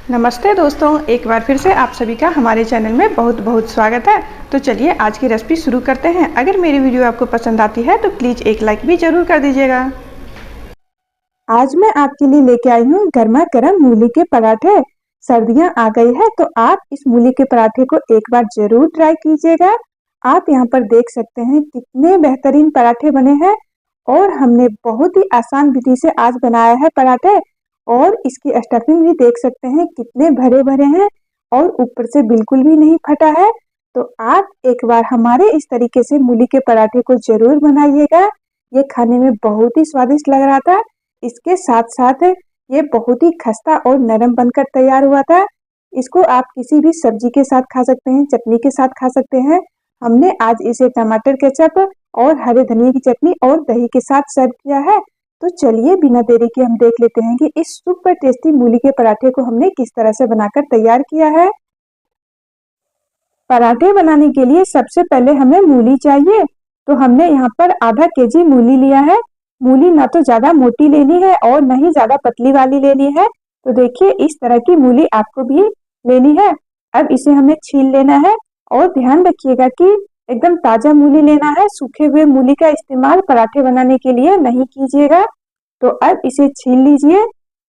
नमस्ते दोस्तों, एक बार फिर से आप सभी का हमारे चैनल में बहुत बहुत स्वागत है। तो चलिए आज की रेसिपी शुरू करते हैं। अगर मेरी वीडियो आपको पसंद आती है तो प्लीज़ एक लाइक भी ज़रूर कर दीजिएगा। आज मैं आपके लिए लेके आई हूँ गर्मा गर्म मूली के पराठे। सर्दियाँ आ गई है तो आप इस मूली के पराठे को एक बार ज़रूर ट्राई कीजिएगा। आप यहाँ पर देख सकते हैं कितने बेहतरीन पराठे बने हैं और हमने बहुत ही आसान विधि से आज बनाया है पराठे। और इसकी स्टफिंग भी देख सकते हैं कितने भरे भरे हैं और ऊपर से बिल्कुल भी नहीं फटा है। तो आप एक बार हमारे इस तरीके से मूली के पराठे को जरूर बनाइएगा। ये खाने में बहुत ही स्वादिष्ट लग रहा था। इसके साथ साथ ये बहुत ही खस्ता और नरम बनकर तैयार हुआ था। इसको आप किसी भी सब्जी के साथ खा सकते हैं, चटनी के साथ खा सकते हैं। हमने आज इसे टमाटर केचप और हरे धनिया की चटनी और दही के साथ सर्व किया है। तो चलिए बिना देरी के हम देख लेते हैं कि इस सुपर टेस्टी मूली के पराठे को हमने किस तरह से बनाकर तैयार किया है। पराठे बनाने के लिए सबसे पहले हमें मूली चाहिए। तो हमने यहाँ पर आधा केजी मूली लिया है। मूली ना तो ज्यादा मोटी लेनी है और न ही ज्यादा पतली वाली लेनी है। तो देखिए इस तरह की मूली आपको भी लेनी है। अब इसे हमें छील लेना है और ध्यान रखिएगा कि एकदम ताजा मूली लेना है। सूखे हुए मूली का इस्तेमाल पराठे बनाने के लिए नहीं कीजिएगा। तो अब इसे छील लीजिए।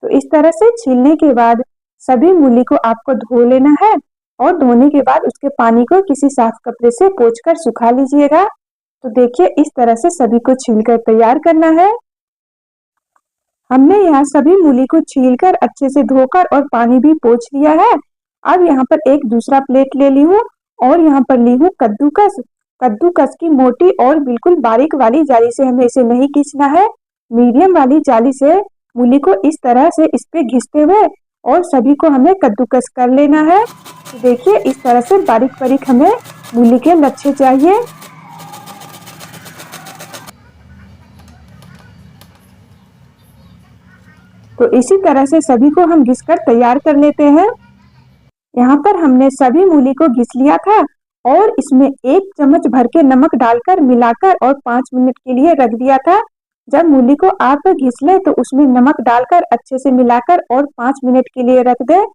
तो इस तरह से छीलने के बाद सभी मूली को आपको धो लेना है और धोने के बाद उसके पानी को किसी साफ कपड़े से पोंछकर सुखा लीजिएगा। तो देखिए इस तरह से सभी को छीलकर तैयार करना है। हमने यहाँ सभी मूली को छीलकर अच्छे से धोकर और पानी भी पोंछ लिया है। अब यहाँ पर एक दूसरा प्लेट ले ली हूँ और यहाँ पर ली हूँ कद्दूकस। कद्दूकस की मोटी और बिल्कुल बारीक वाली जाली से हमें इसे नहीं खींचना है। मीडियम वाली जाली से मूली को इस तरह से इस पे घिसते हुए और सभी को हमें कद्दूकस कर लेना है। तो देखिए इस तरह से बारीक बारीक हमें मूली के लच्छे चाहिए। तो इसी तरह से सभी को हम घिसकर तैयार कर लेते हैं। यहाँ पर हमने सभी मूली को घिस लिया था और इसमें 1 चम्मच भर के नमक डालकर मिलाकर और 5 मिनट के लिए रख दिया था। जब मूली को आप घिस लें तो उसमें नमक डालकर अच्छे से मिलाकर और 5 मिनट के लिए रख दें।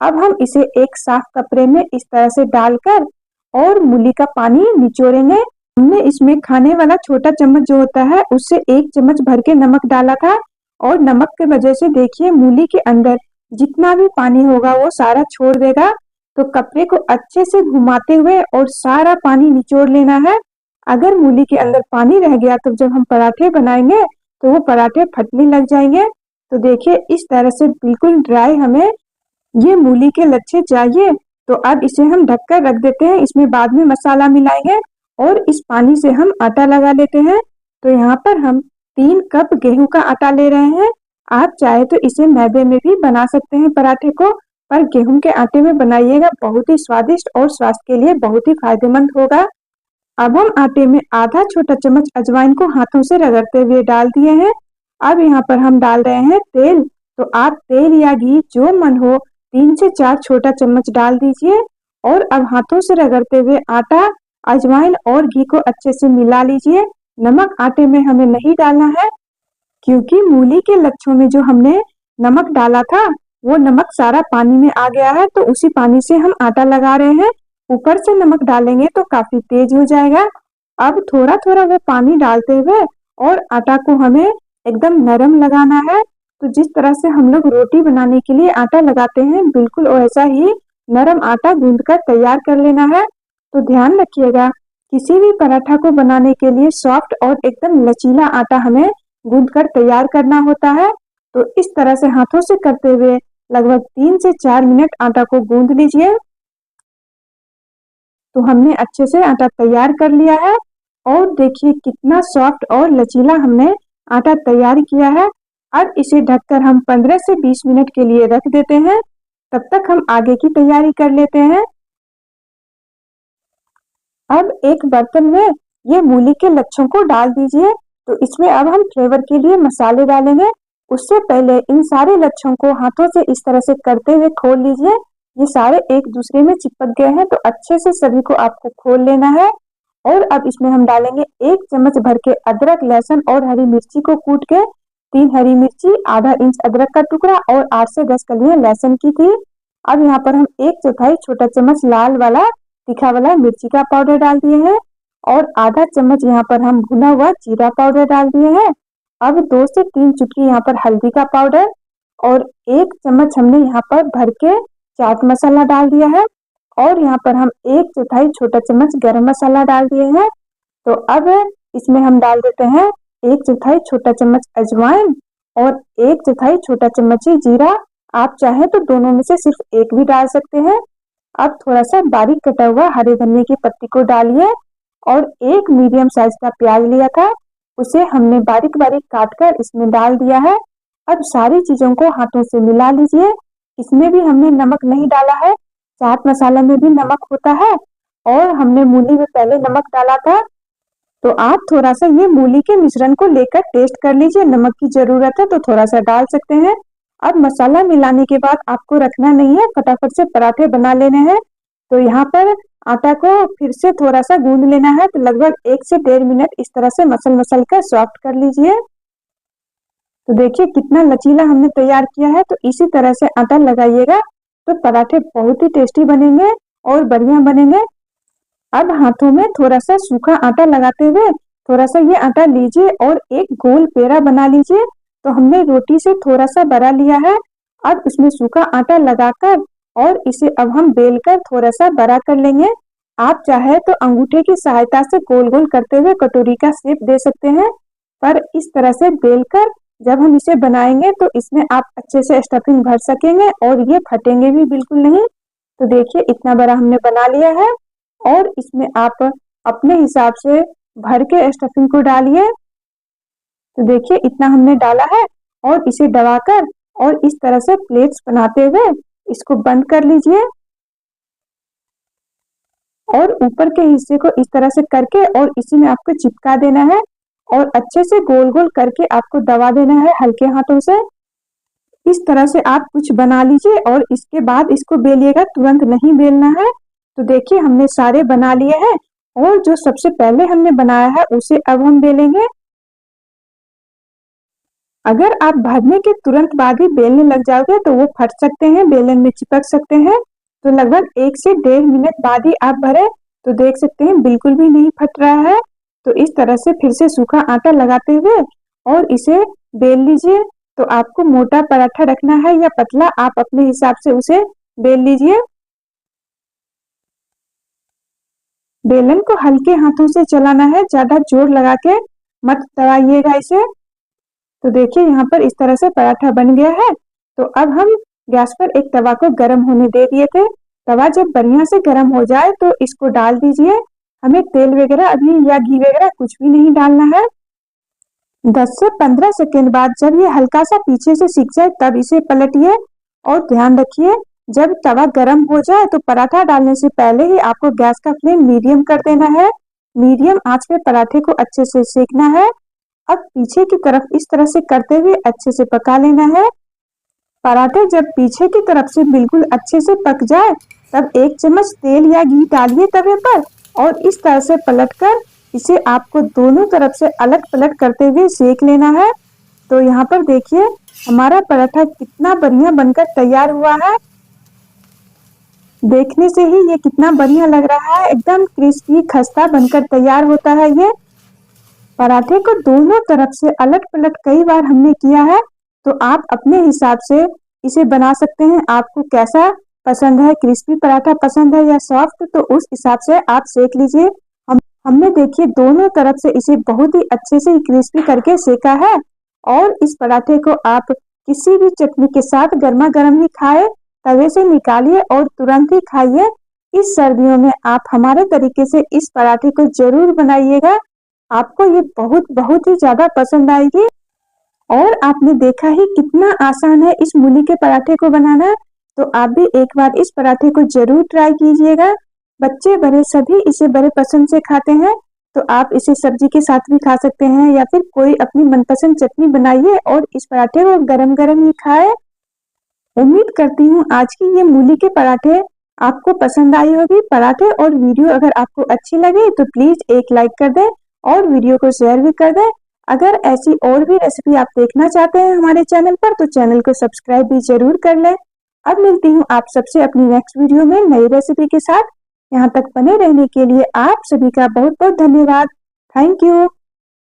अब हम इसे एक साफ कपड़े में इस तरह से डालकर और मूली का पानी निचोड़ेंगे। हमने इसमें खाने वाला छोटा चम्मच जो होता है उससे 1 चम्मच भर के नमक डाला था और नमक की वजह से देखिए मूली के अंदर जितना भी पानी होगा वो सारा छोड़ देगा। तो कपड़े को अच्छे से घुमाते हुए और सारा पानी निचोड़ लेना है। अगर मूली के अंदर पानी रह गया तो जब हम पराठे बनाएंगे तो वो पराठे फटने लग जाएंगे। तो देखिए इस तरह से बिल्कुल ड्राई हमें ये मूली के लच्छे चाहिए। तो अब इसे हम ढककर रख देते हैं। इसमें बाद में मसाला मिलाएंगे और इस पानी से हम आटा लगा लेते हैं। तो यहाँ पर हम 3 कप गेहूं का आटा ले रहे हैं। आप चाहे तो इसे मैदे में भी बना सकते हैं पराठे को, पर गेहूं के आटे में बनाइएगा, बहुत ही स्वादिष्ट और स्वास्थ्य के लिए बहुत ही फायदेमंद होगा। अब हम आटे में आधा छोटा चम्मच अजवाइन को हाथों से रगड़ते हुए डाल दिए हैं। अब यहाँ पर हम डाल रहे हैं तेल। तो आप तेल या घी जो मन हो 3 से 4 छोटा चम्मच डाल दीजिए और अब हाथों से रगड़ते हुए आटा, अजवाइन और घी को अच्छे से मिला लीजिए। नमक आटे में हमें नहीं डालना है क्योंकि मूली के लच्छों में जो हमने नमक डाला था वो नमक सारा पानी में आ गया है। तो उसी पानी से हम आटा लगा रहे हैं। ऊपर से नमक डालेंगे तो काफी तेज हो जाएगा। अब थोड़ा थोड़ा वो पानी डालते हुए और आटा को हमें एकदम नरम लगाना है। तो जिस तरह से हम लोग रोटी बनाने के लिए आटा लगाते हैं बिल्कुल वैसा ही नरम आटा गूंद कर तैयार कर लेना है। तो ध्यान रखिएगा किसी भी पराठा को बनाने के लिए सॉफ्ट और एकदम लचीला आटा हमें गूंद कर तैयार करना होता है। तो इस तरह से हाथों से करते हुए लगभग 3 से 4 मिनट आटा को गूंद लीजिए। तो हमने अच्छे से आटा तैयार कर लिया है और देखिए कितना सॉफ्ट और लचीला हमने आटा तैयार किया है। अब इसे ढककर हम 15 से 20 मिनट के लिए रख देते हैं। तब तक हम आगे की तैयारी कर लेते हैं। अब एक बर्तन में ये मूली के लच्छों को डाल दीजिए। तो इसमें अब हम फ्लेवर के लिए मसाले डालेंगे। उससे पहले इन सारे लच्छों को हाथों से इस तरह से करते हुए खोल लीजिए। ये सारे एक दूसरे में चिपक गए हैं तो अच्छे से सभी को आपको खोल लेना है। और अब इसमें हम डालेंगे 1 चम्मच भर के अदरक, लहसुन और हरी मिर्ची को कूट के, 3 हरी मिर्ची, आधा इंच अदरक का टुकड़ा और 8 से 10 कलियां लहसुन की थी। अब यहाँ पर हम 1/4 छोटा चम्मच लाल वाला तीखा वाला मिर्ची का पाउडर डाल दिए हैं और आधा चम्मच यहाँ पर हम भुना हुआ जीरा पाउडर डाल दिए हैं। अब 2 से 3 चुटकी यहाँ पर हल्दी का पाउडर और 1 चम्मच हमने यहाँ पर भर के चाट मसाला डाल दिया है और यहाँ पर हम 1/4 छोटा चम्मच गरम मसाला डाल दिए हैं। तो अब इसमें हम डाल देते हैं 1/4 छोटा चम्मच अजवाइन और 1/4 छोटा चम्मच ही जीरा। आप चाहें तो दोनों में से सिर्फ एक भी डाल सकते हैं। अब थोड़ा सा बारीक कटा हुआ हरे धनिया की पत्ती को डालिए और एक मीडियम साइज का प्याज लिया था, उसे हमने बारीक बारीक काट कर इसमें डाल दिया है। अब सारी चीजों को हाथों से मिला लीजिए। इसमें भी हमने नमक नहीं डाला है, चाट मसाला में भी नमक होता है और हमने मूली में पहले नमक डाला था। तो आप थोड़ा सा ये मूली के मिश्रण को लेकर टेस्ट कर लीजिए, नमक की जरूरत है तो थोड़ा सा डाल सकते हैं। अब मसाला मिलाने के बाद आपको रखना नहीं है, फटाफट से पराठे बना लेने हैं। तो यहाँ पर आटा को फिर से थोड़ा सा गूंद लेना है, तो लगभग 1 से 1.5 मिनट इस तरह से मसल कर सॉफ्ट कर लीजिए। तो देखिए कितना लचीला हमने तैयार किया है। तो इसी तरह से आटा लगाइएगा तो पराठे बहुत ही टेस्टी बनेंगे और बढ़िया बनेंगे। अब हाथों में थोड़ा सा सूखा आटा लगाते हुए थोड़ा सा ये आटा लीजिए और एक गोल पेड़ा बना लीजिए। तो हमने रोटी से थोड़ा सा बड़ा लिया है। अब इसमें सूखा आटा लगाकर और इसे अब हम बेलकर थोड़ा सा बड़ा कर लेंगे। आप चाहे तो अंगूठे की सहायता से गोल गोल करते हुए कटोरी का शेप दे सकते हैं, पर इस तरह से बेलकर जब हम इसे बनाएंगे तो इसमें आप अच्छे से स्टफिंग भर सकेंगे और ये फटेंगे भी बिल्कुल नहीं। तो देखिए इतना बड़ा हमने बना लिया है और इसमें आप अपने हिसाब से भर के स्टफिंग को डालिए। तो देखिए इतना हमने डाला है और इसे दबाकर और इस तरह से प्लेट्स बनाते हुए इसको बंद कर लीजिए और ऊपर के हिस्से को इस तरह से करके और इसी में आपको चिपका देना है और अच्छे से गोल गोल करके आपको दबा देना है हल्के हाथों से। इस तरह से आप कुछ बना लीजिए और इसके बाद इसको बेलिएगा, तुरंत नहीं बेलना है। तो देखिए हमने सारे बना लिए हैं और जो सबसे पहले हमने बनाया है उसे अब हम बेलेंगे। अगर आप भरने के तुरंत बाद ही बेलने लग जाओगे तो वो फट सकते हैं, बेलन में चिपक सकते हैं। तो लगभग 1 से 1.5 मिनट बाद ही आप भरे तो देख सकते हैं बिल्कुल भी नहीं फट रहा है। तो इस तरह से फिर से सूखा आटा लगाते हुए और इसे बेल लीजिए। तो आपको मोटा पराठा रखना है या पतला, आप अपने हिसाब से उसे बेल लीजिए। बेलन को हल्के हाथों से चलाना है, ज्यादा जोर लगा के मत दबाइएगा इसे। तो देखिए यहाँ पर इस तरह से पराठा बन गया है। तो अब हम गैस पर एक तवा को गर्म होने दे दिए थे। तवा जब बढ़िया से गर्म हो जाए तो इसको डाल दीजिए। हमें तेल वगैरह अभी या घी वगैरह कुछ भी नहीं डालना है। 10 से 15 सेकेंड बाद जब ये हल्का सा पीछे से सिक जाए तब इसे पलटिए और ध्यान रखिए जब तवा गर्म हो जाए तो पराठा डालने से पहले ही आपको गैस का फ्लेम मीडियम कर देना है। मीडियम आंच पे पराठे को अच्छे से सेकना है। अब पीछे की तरफ इस तरह से करते हुए अच्छे से पका लेना है। पराठे जब पीछे की तरफ से बिल्कुल अच्छे से पक जाए तब 1 चम्मच तेल या घी डालिए तवे पर और इस तरह से पलटकर इसे आपको दोनों तरफ से अलग पलट करते हुए सेक लेना है। तो यहाँ पर देखिए हमारा पराठा कितना बढ़िया बनकर तैयार हुआ है। देखने से ही ये कितना बढ़िया लग रहा है, एकदम क्रिस्पी खस्ता बनकर तैयार होता है। ये पराठे को दोनों तरफ से अलट पलट कई बार हमने किया है। तो आप अपने हिसाब से इसे बना सकते हैं। आपको कैसा पसंद है, क्रिस्पी पराठा पसंद है या सॉफ्ट, तो उस हिसाब से आप सेक लीजिए। हमने देखिए दोनों तरफ से इसे बहुत ही अच्छे से क्रिस्पी करके सेका है और इस पराठे को आप किसी भी चटनी के साथ गर्मा गर्म ही खाए, तवे से निकालिए और तुरंत ही खाइए। इस सर्दियों में आप हमारे तरीके से इस पराठे को जरूर बनाइएगा, आपको ये बहुत बहुत ही ज्यादा पसंद आएगी। और आपने देखा ही कितना आसान है इस मूली के पराठे को बनाना। तो आप भी एक बार इस पराठे को जरूर ट्राई कीजिएगा। बच्चे बड़े सभी इसे बड़े पसंद से खाते हैं। तो आप इसे सब्जी के साथ भी खा सकते हैं या फिर कोई अपनी मनपसंद चटनी बनाइए और इस पराठे को गरम गरम ही खाए। उम्मीद करती हूँ आज की ये मूली के पराठे आपको पसंद आई होगी। पराठे और वीडियो अगर आपको अच्छी लगे तो प्लीज एक लाइक कर दें और वीडियो को शेयर भी कर दें। अगर ऐसी और भी रेसिपी आप देखना चाहते हैं हमारे चैनल पर तो चैनल को सब्सक्राइब भी जरूर कर लें। अब मिलती हूँ आप सबसे अपनी नेक्स्ट वीडियो में नई रेसिपी के साथ। यहाँ तक बने रहने के लिए आप सभी का बहुत बहुत धन्यवाद। Thank you.